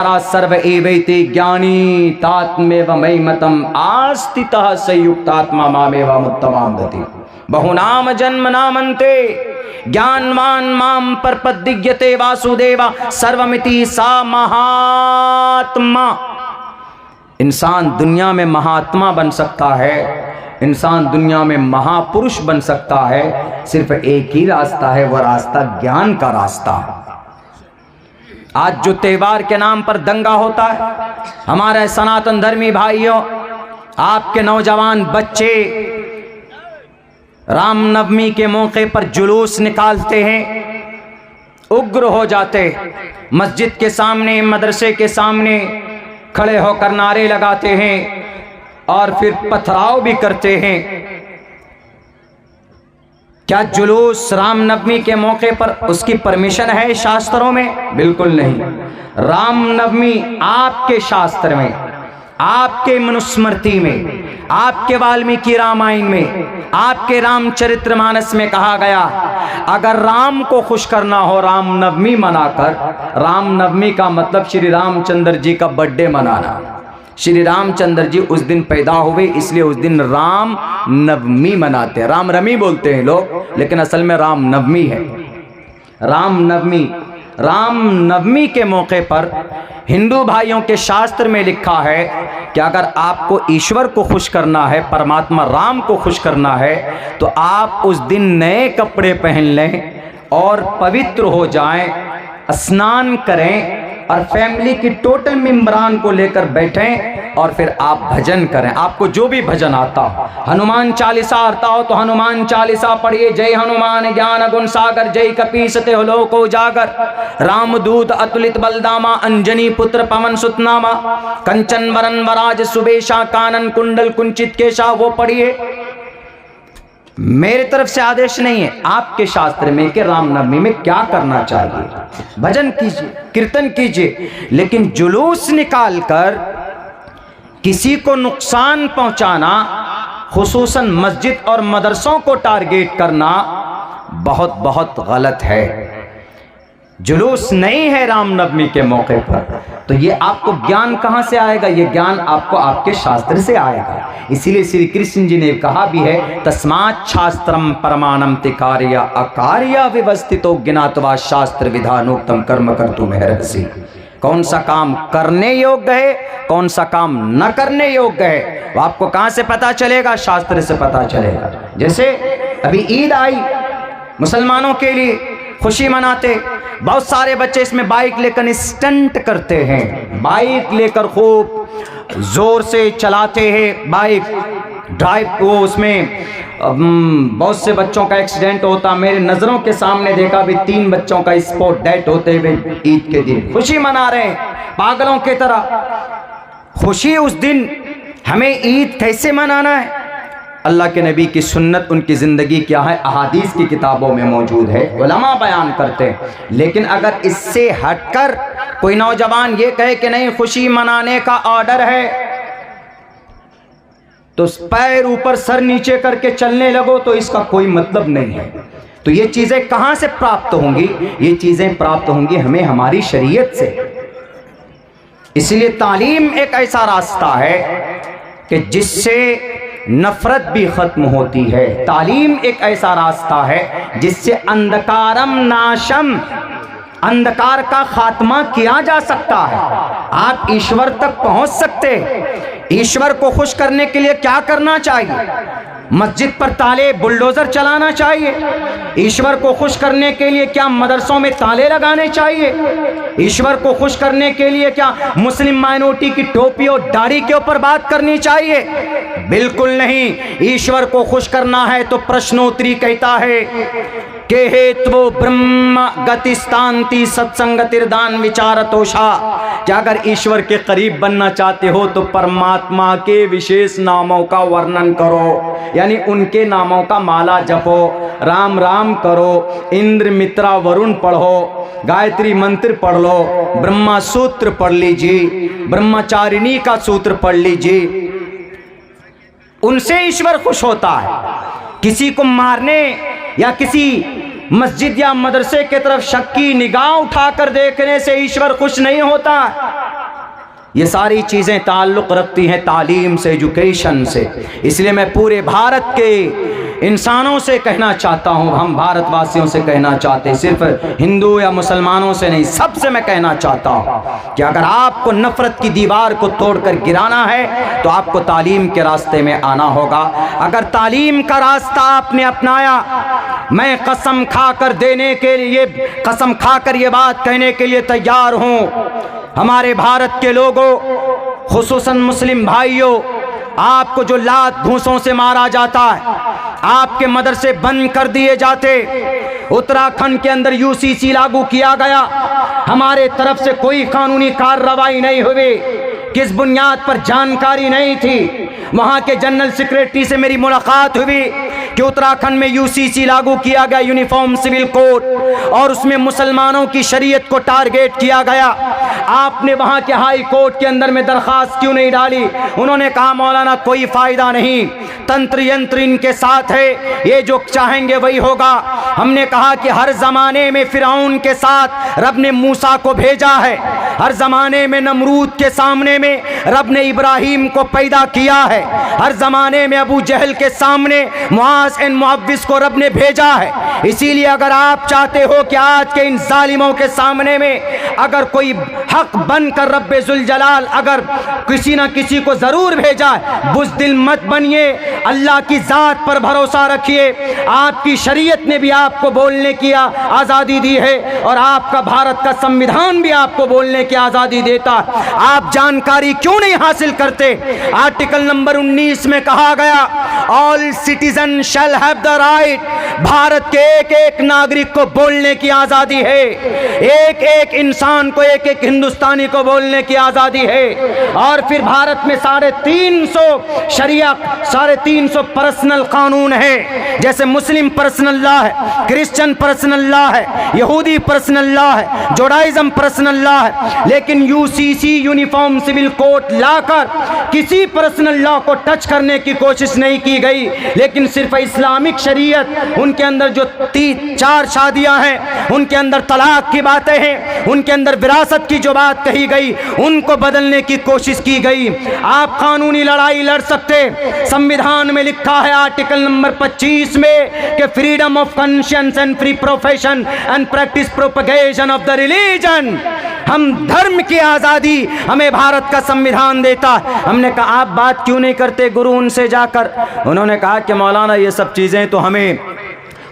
सर्व एवैते ज्ञानी तात्मेव मयिमतम आस्तितः संयुक्तात्मा मामेव मुत्तमां गति बहुनाम जन्म नामन्ते ज्ञानवान माम परपदिग्यते वासुदेवा सर्वमिति सा महात्मा। इंसान दुनिया में महात्मा बन सकता है, इंसान दुनिया में महापुरुष बन सकता है, सिर्फ एक ही रास्ता है, वह रास्ता ज्ञान का रास्ता। आज जो त्योहार के नाम पर दंगा होता है, हमारे सनातन धर्मी भाइयों, आपके नौजवान बच्चे रामनवमी के मौके पर जुलूस निकालते हैं, उग्र हो जाते, मस्जिद के सामने मदरसे के सामने खड़े होकर नारे लगाते हैं और फिर पथराव भी करते हैं। क्या जुलूस रामनवमी के मौके पर उसकी परमिशन है शास्त्रों में? बिल्कुल नहीं। रामनवमी आपके शास्त्र में, आपके मनुस्मृति में, आपके वाल्मीकि रामायण में, आपके रामचरितमानस में कहा गया, अगर राम को खुश करना हो रामनवमी मनाकर, रामनवमी का मतलब श्री रामचंद्र जी का बर्थडे मनाना। श्री रामचंद्र जी उस दिन पैदा हुए, इसलिए उस दिन राम नवमी मनाते हैं। राम रमी बोलते हैं लोग, लेकिन असल में राम नवमी है। रामनवमी, रामनवमी के मौके पर हिंदू भाइयों के शास्त्र में लिखा है कि अगर आपको ईश्वर को खुश करना है, परमात्मा राम को खुश करना है, तो आप उस दिन नए कपड़े पहन लें और पवित्र हो जाएं, स्नान करें और फैमिली की टोटल मेंबरान को लेकर बैठें और फिर आप भजन करें। आपको जो भी भजन आता हो, हनुमान चालीसा आता हो तो हनुमान चालीसा पढ़िए। जय हनुमान ज्ञान गुण सागर, जय कपीस तिहुँ लोक उजागर, रामदूत अतुलित बलदामा, अंजनी पुत्र पवन सुत नामा, कंचन वरन वराज सुबेशा, कानन कुंडल कुंचित केशा, वो पढ़िए। मेरे तरफ से आदेश नहीं है, आपके शास्त्र में कि रामनवमी में क्या करना चाहिए। भजन कीजिए, कीर्तन कीजिए, लेकिन जुलूस निकालकर किसी को नुकसान पहुंचाना, खुसूसन मस्जिद और मदरसों को टारगेट करना बहुत बहुत गलत है। जुलूस नहीं है रामनवमी के मौके पर, तो ये आपको ज्ञान कहां से आएगा? ये ज्ञान आपको आपके शास्त्र से आएगा। इसीलिए श्री कृष्ण जी ने कहा भी है, तस्मात् शास्त्रम परमाणम तिकार्य अकार्य विवस्थितो ज्ञात्वा शास्त्र विधानोक्तम कर्म कर्तुम अर्हसि। कौन सा काम करने योग्य है, कौन सा काम न करने योग्य है, वो आपको कहां से पता चलेगा? शास्त्र से पता चलेगा। जैसे अभी ईद आई, मुसलमानों के लिए खुशी मनाते, बहुत सारे बच्चे इसमें बाइक लेकर स्टंट करते हैं, बाइक लेकर खूब जोर से चलाते हैं बाइक ड्राइव को, उसमें बहुत से बच्चों का एक्सीडेंट होता। मेरे नज़रों के सामने देखा भी 3 बच्चों का स्पॉट डेथ होते हुए ईद के दिन। खुशी मना रहे हैं पागलों की तरह। खुशी उस दिन हमें ईद कैसे मनाना है? अल्लाह के नबी की सुन्नत, उनकी ज़िंदगी क्या है, अहादीस की किताबों में मौजूद है, उलमा बयान करते हैं। लेकिन अगर इससे हटकर कोई नौजवान ये कहे कि नहीं खुशी मनाने का ऑर्डर है, तो पैर ऊपर सर नीचे करके चलने लगो, तो इसका कोई मतलब नहीं है। तो ये चीज़ें कहाँ से प्राप्त होंगी? ये चीज़ें प्राप्त होंगी हमें हमारी शरीयत से। इसलिए तालीम एक ऐसा रास्ता है कि जिससे नफरत भी खत्म होती है। तालीम एक ऐसा रास्ता है जिससे अंधकारम नाशम, अंधकार का खात्मा किया जा सकता है। आप ईश्वर तक पहुंच सकते। ईश्वर को खुश करने के लिए क्या करना चाहिए? मस्जिद पर ताले बुलडोजर चलाना चाहिए? ईश्वर को खुश करने के लिए क्या मदरसों में ताले लगाने चाहिए? ईश्वर को खुश करने के लिए क्या मुस्लिम माइनॉरिटी की टोपी और दाढ़ी के ऊपर बात करनी चाहिए? बिल्कुल नहीं। ईश्वर को खुश करना है तो प्रश्नोत्तरी कहता है के हेतु ब्रह्म गतिस्तांति सत्संगतिर्दान विचारतोषा, कि अगर ईश्वर के करीब बनना चाहते हो तो परमात्मा के विशेष नामों का वर्णन करो, यानी उनके नामों का माला जपो, राम राम करो, इंद्र मित्रा वरुण पढ़ो, गायत्री मंत्र पढ़ लो, ब्रह्मा सूत्र पढ़ लीजिए, ब्रह्मचारिणी का सूत्र पढ़ लीजिए। उनसे ईश्वर खुश होता है। किसी को मारने या किसी मस्जिद या मदरसे की तरफ शक की निगाह उठाकर देखने से ईश्वर खुश नहीं होता। ये सारी चीज़ें ताल्लुक़ रखती हैं तालीम से, एजुकेशन से। इसलिए मैं पूरे भारत के इंसानों से कहना चाहता हूँ, हम भारतवासियों से कहना चाहते, सिर्फ हिंदू या मुसलमानों से नहीं, सबसे मैं कहना चाहता हूँ कि अगर आपको नफ़रत की दीवार को तोड़कर गिराना है तो आपको तालीम के रास्ते में आना होगा। अगर तालीम का रास्ता आपने अपनाया, मैं कसम खाकर देने के लिए, कसम खाकर ये बात कहने के लिए तैयार हूँ, हमारे भारत के लोगों, खुसूसन मुस्लिम भाइयों, आपको जो लात घूंसों से मारा जाता है, आपके मदरसे बंद कर दिए जाते, उत्तराखंड के अंदर यूसीसी लागू किया गया, हमारे तरफ से कोई कानूनी कार्रवाई नहीं हुई, किस बुनियाद पर जानकारी नहीं थी। वहाँ के जनरल सेक्रेटरी से मेरी मुलाकात हुई कि उत्तराखंड में यूसीसी लागू किया गया, यूनिफॉर्म सिविल कोड, और उसमें मुसलमानों की शरीयत को टारगेट किया गया। आपने वहाँ के हाई कोर्ट के अंदर में दरख्वास्त क्यों नहीं डाली? उन्होंने कहा मौलाना कोई फ़ायदा नहीं, तंत्र यंत्र इनके साथ है, ये जो चाहेंगे वही होगा। हमने कहा कि हर ज़माने में फ़िरौन के साथ रब ने मूसा को भेजा है, हर ज़माने में नमरूद के सामने में रब ने इब्राहीम को पैदा किया है, हर ज़माने में अबू जहल के सामने मुआज़ एन मुअव्विज़ को रब ने भेजा है। इसीलिए अगर आप चाहते हो कि आज के इन जालिमों के सामने में अगर कोई हक बनकर रब्बे जुल जलाल अगर किसी न किसी को ज़रूर भेजा है, बुज़दिल मत बनिए, अल्लाह की ज़ात पर भरोसा रखिए। आपकी शरीयत ने भी आपको बोलने की आज़ादी दी है और आपका भारत का संविधान भी आपको बोलने की आज़ादी देता है। आप जानकारी क्यों नहीं हासिल करते? आर्टिकल नंबर 19 में कहा गया, all citizen shall have the right, Bharat के एक एक नागरिक को बोलने की आज़ादी है, एक एक इंसान को, एक एक हिंदुस्तानी को बोलने की आज़ादी है। और फिर भारत में 350 शरिया, 350 पर्सनल कानून है, जैसे मुस्लिम पर्सनल लॉ है, क्रिश्चियन पर्सनल लॉ है, यहूदी पर्सनल लॉ है, जोडाइज्म पर्सनल लॉ है। लेकिन यूसीसी यूनिफॉर्म सिविल कोड लाकर किसी पर्सनल लॉ को टच करने की कोशिश नहीं की गई, लेकिन सिर्फ इस्लामिक शरीयत, उनके अंदर जो 4 शादियां हैं, उनके अंदर तलाक की बातें हैं, उनके अंदर विरासत की जो बात कही गई, उनको बदलने की कोशिश की गई। आप कानूनी लड़ाई लड़ सकते, संविधान में लिखा है आर्टिकल नंबर 25 में कि freedom of conscience and free profession and practice propagation of the religion, हम धर्म की आज़ादी हमें भारत का संविधान देता है। हमने कहा आप बात क्यों नहीं करते गुरु उनसे जाकर? उन्होंने कहा कि मौलाना ये सब चीज़ें तो हमें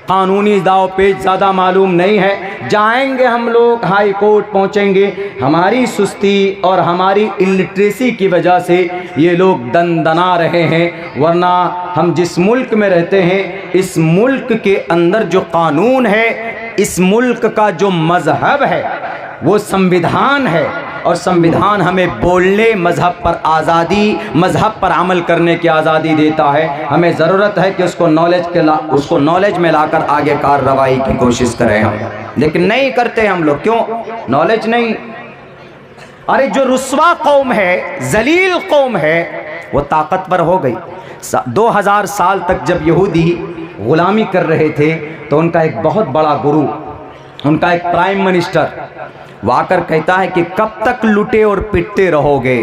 कानूनी दाव पेच ज़्यादा मालूम नहीं है, जाएंगे हम लोग हाई कोर्ट पहुँचेंगे, हमारी सुस्ती और हमारी इलिटरेसी की वजह से ये लोग दंदना रहे हैं, वरना हम जिस मुल्क में रहते हैं, इस मुल्क के अंदर जो कानून है, इस मुल्क का जो मज़हब है वो संविधान है, और संविधान हमें बोलने, मज़हब पर आज़ादी, मज़हब पर अमल करने की आज़ादी देता है। हमें ज़रूरत है कि उसको नॉलेज में लाकर आगे कार्रवाई की कोशिश करें हम, लेकिन नहीं करते हम लोग। क्यों? नॉलेज नहीं। अरे जो रुस्वा कौम है, जलील कौम है, वो ताकतवर हो गई। 2000 साल तक जब यहूदी ग़ुलामी कर रहे थे तो उनका एक बहुत बड़ा गुरु, उनका एक प्राइम मिनिस्टर वो आकर कहता है कि कब तक लुटे और पिटते रहोगे,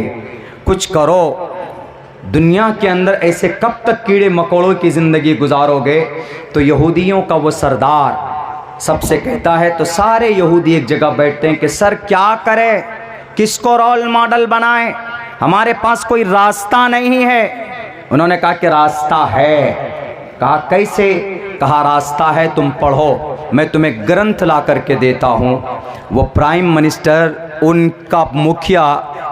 कुछ करो, दुनिया के अंदर ऐसे कब तक कीड़े मकोड़ों की ज़िंदगी गुजारोगे? तो यहूदियों का वो सरदार सबसे कहता है, तो सारे यहूदी एक जगह बैठते हैं कि सर क्या करें, किसको रोल मॉडल बनाएं, हमारे पास कोई रास्ता नहीं है। उन्होंने कहा कि रास्ता है। कहा कैसे? कहा रास्ता है, तुम पढ़ो, मैं तुम्हें ग्रंथ ला करके देता हूँ। वो प्राइम मिनिस्टर, उनका मुखिया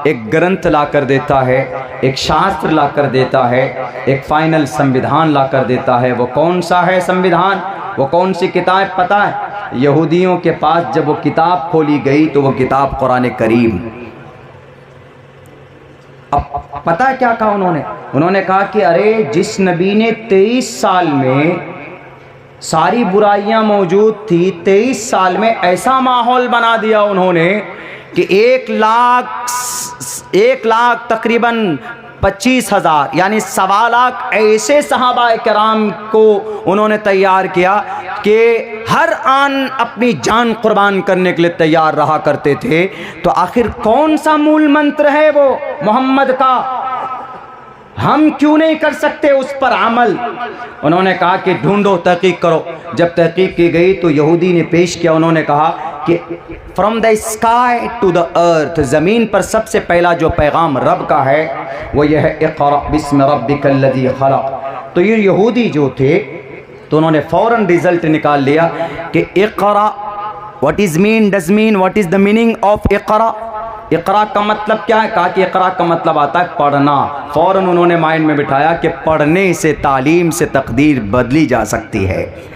एक ग्रंथ ला कर देता है, एक शास्त्र ला कर देता है, एक फाइनल संविधान ला कर देता है। वो कौन सा है संविधान? वो कौन सी किताब पता है? यहूदियों के पास जब वो किताब खोली गई तो वो किताब कुरान करीम। अब पता है क्या कहा उन्होंने? उन्होंने कहा कि अरे जिस नबी ने 23 साल में सारी बुराइयां मौजूद थी, 23 साल में ऐसा माहौल बना दिया उन्होंने कि 1 लाख तकरीबन 25,000 यानी 1.25 लाख ऐसे सहाबा किराम को उन्होंने तैयार किया कि हर आन अपनी जान कुर्बान करने के लिए तैयार रहा करते थे, तो आखिर कौन सा मूल मंत्र है वो मोहम्मद का, हम क्यों नहीं कर सकते उस पर अमल। उन्होंने कहा कि ढूंढो, तहकीक करो। जब तहकीक की गई तो यहूदी ने पेश किया, उन्होंने कहा कि from the sky to the earth, ज़मीन पर सबसे पहला जो पैगाम रब का है वो यह है इक़रा बिस्मि रब्बिकल्लज़ी खलक़। तो ये यहूदी जो थे तो उन्होंने फ़ौरन रिज़ल्ट निकाल लिया कि Iqra what is mean, does mean, what is the meaning of Iqra. Iqra का मतलब क्या है? कहा कि इक़रा का मतलब आता है पढ़ना। फ़ौरन उन्होंने माइंड में बिठाया कि पढ़ने से, तालीम से तकदीर बदली जा सकती है।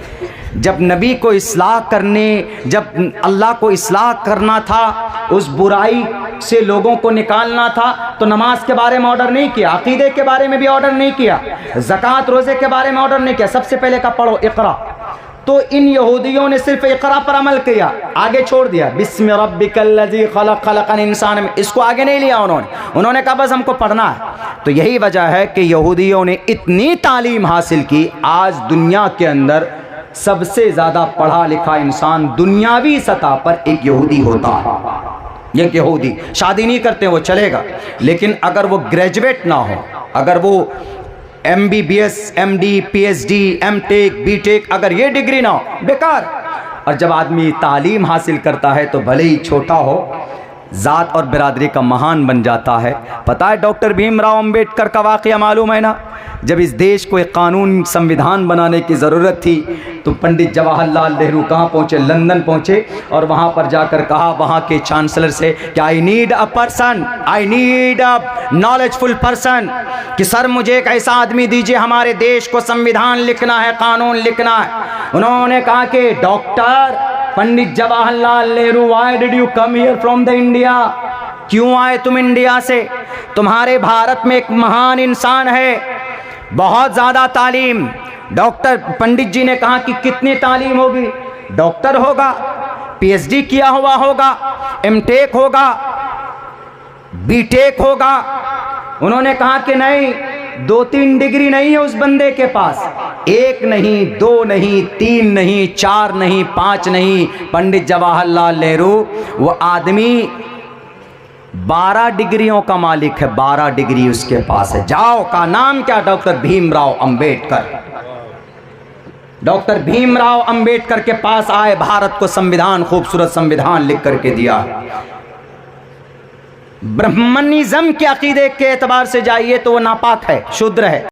जब नबी को इस्लाह करने, जब अल्लाह को इस्लाह करना था, उस बुराई से लोगों को निकालना था, तो नमाज के बारे में ऑर्डर नहीं किया, अकीदे के बारे में भी ऑर्डर नहीं किया, ज़कात रोज़े के बारे में ऑर्डर नहीं किया, सबसे पहले का पढ़ो इक़रा। तो इन यहूदियों ने सिर्फ इक़रा पर अमल किया, आगे छोड़ दिया बिस्मि रब्बिकल्लज़ी खलक़ खलक़ल इंसान में, इसको आगे नहीं लिया उन्होंने कहा बस हमको पढ़ना है। तो यही वजह है कि यहूदियों ने इतनी तालीम हासिल की, आज दुनिया के अंदर सबसे ज़्यादा पढ़ा लिखा इंसान दुनियावी सतह पर एक यहूदी होता है। एक यहूदी शादी नहीं करते वो चलेगा, लेकिन अगर वो ग्रेजुएट ना हो, अगर वो MBBS, MD, PhD, MTech, BTech, अगर ये डिग्री ना हो, बेकार। और जब आदमी तालीम हासिल करता है तो भले ही छोटा हो, ज़ात और बिरादरी का महान बन जाता है। पता है डॉक्टर भीमराव अंबेडकर का वाक़या मालूम है ना? जब इस देश को एक कानून, संविधान बनाने की ज़रूरत थी तो पंडित जवाहरलाल नेहरू कहाँ पहुँचे? लंदन पहुँचे और वहाँ पर जाकर कहा वहाँ के चांसलर से कि I need a person, I need a knowledgeful person, कि सर मुझे एक ऐसा आदमी दीजिए, हमारे देश को संविधान लिखना है, कानून लिखना है। उन्होंने कहा कि doctor Pandit Jawaharlal Nehru, why did you come here from the India, क्यों आए तुम इंडिया से? तुम्हारे भारत में एक महान इंसान है, बहुत ज़्यादा तालीम। डॉक्टर पंडित जी ने कहा कि कितनी तालीम होगी? डॉक्टर होगा, PhD किया हुआ होगा, MTech होगा, BTech होगा। उन्होंने कहा कि नहीं, 2-3 डिग्री नहीं है उस बंदे के पास, 1 नहीं, 2 नहीं, 3 नहीं, 4 नहीं, 5 नहीं। पंडित जवाहरलाल नेहरू वो आदमी 12 डिग्रियों का मालिक है, 12 डिग्री उसके पास है। जाओ, का नाम क्या? डॉक्टर भीमराव अंबेडकर। डॉक्टर भीमराव अंबेडकर के पास आए, भारत को संविधान, खूबसूरत संविधान लिख करके दिया। ब्राह्मणिज्म के अकीदे के एतबार से जाइए तो वो नापाक है, शूद्र है।